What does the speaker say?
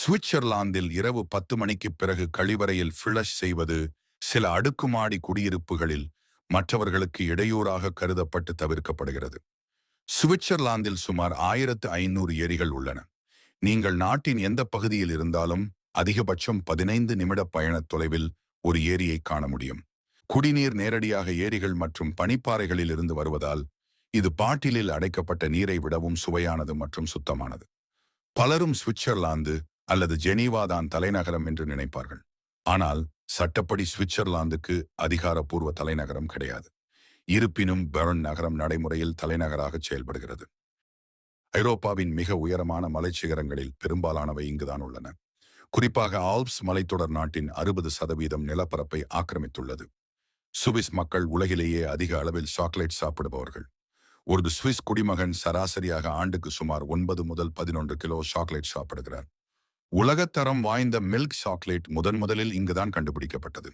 சுவிட்சர்லாந்தில் இரவு 10 மணிக்குப் பிறகு கழிவறையில் ஃபிளஷ் செய்வது சில அடுக்குமாடி குடியிருப்புகளில் மற்றவர்களுக்கு இடையூறாக கருதப்பட்டு தவிர்க்கப்படுகிறது. சுவிட்சர்லாந்தில் சுமார் 1500 ஏரிகள் உள்ளன. நீங்கள் நாட்டின் எந்த பகுதியில் இருந்தாலும் அதிகபட்சம் 15 நிமிட பயணத் தொலைவில் ஒரு ஏரியை காண முடியும். குடிநீர் நேரடியாக ஏரிகள் மற்றும் பனிப்பாறைகளில் இருந்து வருவதால் இது பாட்டிலில் அடைக்கப்பட்ட நீரை விடவும் சுவையானது மற்றும் சுத்தமானது. பலரும் சுவிட்சர்லாந்து அல்லது ஜெனீவா தான் தலைநகரம் என்று நினைப்பார்கள். ஆனால் சட்டப்படி சுவிட்சர்லாந்துக்கு அதிகாரப்பூர்வ தலைநகரம் கிடையாது. இருப்பினும் பெர்ன் நகரம் நடைமுறையில் தலைநகராக செயல்படுகிறது. ஐரோப்பாவின் மிக உயரமான மலைச்சிகரங்களில் பெரும்பாலானவை இங்குதான் உள்ளன. குறிப்பாக ஆல்ப்ஸ் மலைத்தொடர் நாட்டின் 60% நிலப்பரப்பை ஆக்கிரமித்துள்ளது. சுவிஸ் மக்கள் உலகிலேயே அதிக அளவில் சாக்லேட் சாப்பிடுபவர்கள். ஒரு சுவிஸ் குடிமகன் சராசரியாக ஆண்டுக்கு சுமார் 9 முதல் 11 கிலோ சாக்லேட் சாப்பிடுகிறார். உலகத்தரம் வாய்ந்த மில்க் சாக்லேட் முதலில் இங்குதான் கண்டுபிடிக்கப்பட்டது.